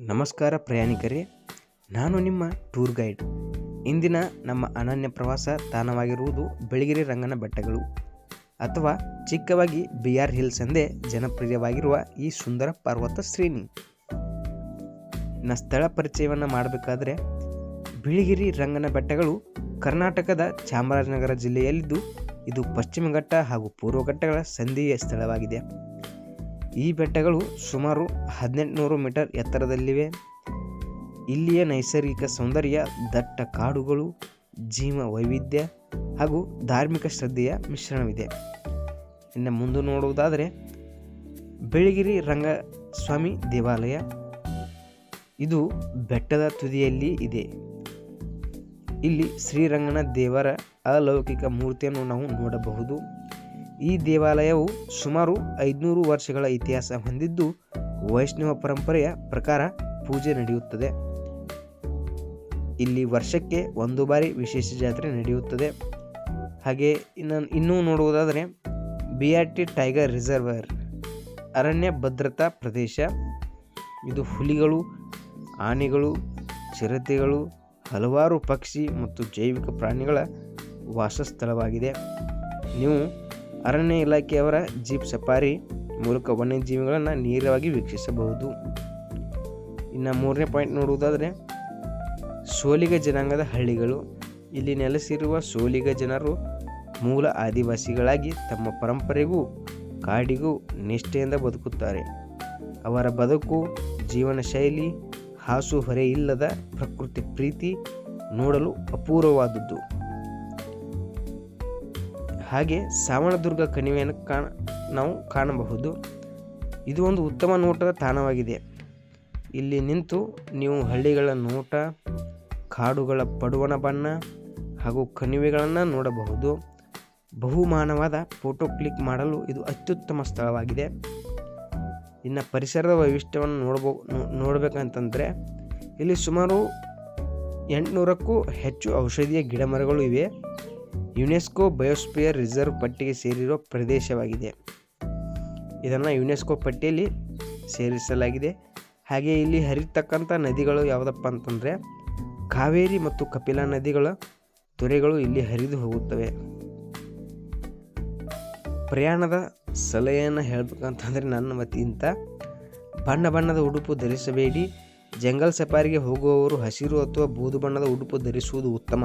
ನಮಸ್ಕಾರ ಪ್ರಯಾಣಿಕರೇ, ನಾನು ನಿಮ್ಮ ಟೂರ್ ಗೈಡ್. ಇಂದಿನ ನಮ್ಮ ಅನನ್ಯ ಪ್ರವಾಸ ತಾಣವಾಗಿರುವುದು ಬಿಳಿಗಿರಿ ರಂಗನ ಬೆಟ್ಟಗಳು ಅಥವಾ ಚಿಕ್ಕವಾಗಿ BR ಹಿಲ್ಸ್ ಎಂದೇ ಜನಪ್ರಿಯವಾಗಿರುವ ಈ ಸುಂದರ ಪರ್ವತ ಶ್ರೇಣಿ. ಇನ್ನು ಸ್ಥಳ ಪರಿಚಯವನ್ನು ಮಾಡಬೇಕಾದ್ರೆ, ಬಿಳಿಗಿರಿ ರಂಗನ ಬೆಟ್ಟಗಳು ಕರ್ನಾಟಕದ ಚಾಮರಾಜನಗರ ಜಿಲ್ಲೆಯಲ್ಲಿದ್ದು, ಇದು ಪಶ್ಚಿಮ ಘಟ್ಟ ಹಾಗೂ ಪೂರ್ವ ಘಟ್ಟಗಳ ಸಂಧಿಯ ಸ್ಥಳವಾಗಿದೆ. ಈ ಬೆಟ್ಟಗಳು ಸುಮಾರು 1800 ಮೀಟರ್ ಎತ್ತರದಲ್ಲಿವೆ. ಇಲ್ಲಿಯ ನೈಸರ್ಗಿಕ ಸೌಂದರ್ಯ, ದಟ್ಟ ಕಾಡುಗಳು, ಜೀವ ವೈವಿಧ್ಯ ಹಾಗೂ ಧಾರ್ಮಿಕ ಶ್ರದ್ಧೆಯ ಮಿಶ್ರಣವಿದೆ. ಇನ್ನು ಮುಂದೆ ನೋಡುವುದಾದರೆ, ಬಿಳಿಗಿರಿ ರಂಗಸ್ವಾಮಿ ದೇವಾಲಯ ಇದು ಬೆಟ್ಟದ ತುದಿಯಲ್ಲಿ ಇದೆ. ಇಲ್ಲಿ ಶ್ರೀರಂಗನ ದೇವರ ಅಲೌಕಿಕ ಮೂರ್ತಿಯನ್ನು ನಾವು ನೋಡಬಹುದು. ಈ ದೇವಾಲಯವು ಸುಮಾರು 500 ವರ್ಷಗಳ ಇತಿಹಾಸ ಹೊಂದಿದ್ದು, ವೈಷ್ಣವ ಪರಂಪರೆಯ ಪ್ರಕಾರ ಪೂಜೆ ನಡೆಯುತ್ತದೆ. ಇಲ್ಲಿ ವರ್ಷಕ್ಕೆ 1 ಬಾರಿ ವಿಶೇಷ ಜಾತ್ರೆ ನಡೆಯುತ್ತದೆ. ಹಾಗೆ ಇನ್ನೂ ನೋಡುವುದಾದರೆ, BRT ಟೈಗರ್ ರಿಸರ್ವರ್ ಅರಣ್ಯ ಭದ್ರತಾ ಪ್ರದೇಶ. ಇದು ಹುಲಿಗಳು, ಆನೆಗಳು, ಚಿರತೆಗಳು, ಹಲವಾರು ಪಕ್ಷಿ ಮತ್ತು ಜೈವಿಕ ಪ್ರಾಣಿಗಳ ವಾಸಸ್ಥಳವಾಗಿದೆ. ನೀವು ಅರಣ್ಯ ಇಲಾಖೆಯವರ ಜೀಪ್ ಸಫಾರಿ ಮೂಲಕ ವನ್ಯಜೀವಿಗಳನ್ನು ನೇರವಾಗಿ ವೀಕ್ಷಿಸಬಹುದು. ಇನ್ನು 3ನೇ ಪಾಯಿಂಟ್ ನೋಡುವುದಾದರೆ, ಸೋಲಿಗ ಜನಾಂಗದ ಹಳ್ಳಿಗಳು. ಇಲ್ಲಿ ನೆಲೆಸಿರುವ ಸೋಲಿಗ ಜನರು ಮೂಲ ಆದಿವಾಸಿಗಳಾಗಿ ತಮ್ಮ ಪರಂಪರೆಗೂ ಕಾಡಿಗೂ ನಿಷ್ಠೆಯಿಂದ ಬದುಕುತ್ತಾರೆ. ಅವರ ಬದುಕು, ಜೀವನ ಶೈಲಿ, ಹಾಸು ಹೊರೆ ಇಲ್ಲದ ಪ್ರಕೃತಿ ಪ್ರೀತಿ ನೋಡಲು ಅಪೂರ್ವವಾದದ್ದು. ಹಾಗೆ ಸಾವಣದುರ್ಗ ಕಣಿವೆಯನ್ನು ನಾವು ಕಾಣಬಹುದು. ಇದು ಒಂದು ಉತ್ತಮ ನೋಟದ ತಾಣವಾಗಿದೆ. ಇಲ್ಲಿ ನಿಂತು ನೀವು ಹಳ್ಳಿಗಳ ನೋಟ, ಕಾಡುಗಳ ಪಡುವಣ ಬಣ್ಣ ಹಾಗೂ ಕಣಿವೆಗಳನ್ನು ನೋಡಬಹುದು. ಬಹುಮಾನವಾದ ಫೋಟೋ ಕ್ಲಿಕ್ ಮಾಡಲು ಇದು ಅತ್ಯುತ್ತಮ ಸ್ಥಳವಾಗಿದೆ. ಇನ್ನು ಪರಿಸರದ ವೈಶಿಷ್ಟ್ಯವನ್ನು ನೋಡಬೇಕಂತಂದರೆ, ಇಲ್ಲಿ ಸುಮಾರು 800ಕ್ಕೂ ಹೆಚ್ಚು ಔಷಧೀಯ ಗಿಡಮರಗಳು ಇವೆ. ಯುನೆಸ್ಕೋ ಬಯೋಸ್ಫಿಯರ್ ರಿಸರ್ವ್ ಪಟ್ಟಿಗೆ ಸೇರಿರುವ ಪ್ರದೇಶವಾಗಿದೆ. ಇದನ್ನು ಯುನೆಸ್ಕೋ ಪಟ್ಟಿಯಲ್ಲಿ ಸೇರಿಸಲಾಗಿದೆ. ಹಾಗೆ ಇಲ್ಲಿ ಹರಿತಕ್ಕಂಥ ನದಿಗಳು ಯಾವುದಪ್ಪ ಅಂತಂದರೆ, ಕಾವೇರಿ ಮತ್ತು ಕಪಿಲಾ ನದಿಗಳ ತೊರೆಗಳು ಇಲ್ಲಿ ಹರಿದು ಹೋಗುತ್ತವೆ. ಪ್ರಯಾಣದ ಸಲಹೆಯನ್ನು ಹೇಳಬೇಕಂತಂದರೆ, ನನ್ನ ವತಿಯಿಂದ ಬಣ್ಣ ಬಣ್ಣದ ಉಡುಪು ಧರಿಸಬೇಡಿ. ಜಂಗಲ್ ಸಫಾರಿಗೆ ಹೋಗುವವರು ಹಸಿರು ಅಥವಾ ಬೂದು ಬಣ್ಣದ ಉಡುಪು ಧರಿಸುವುದು ಉತ್ತಮ.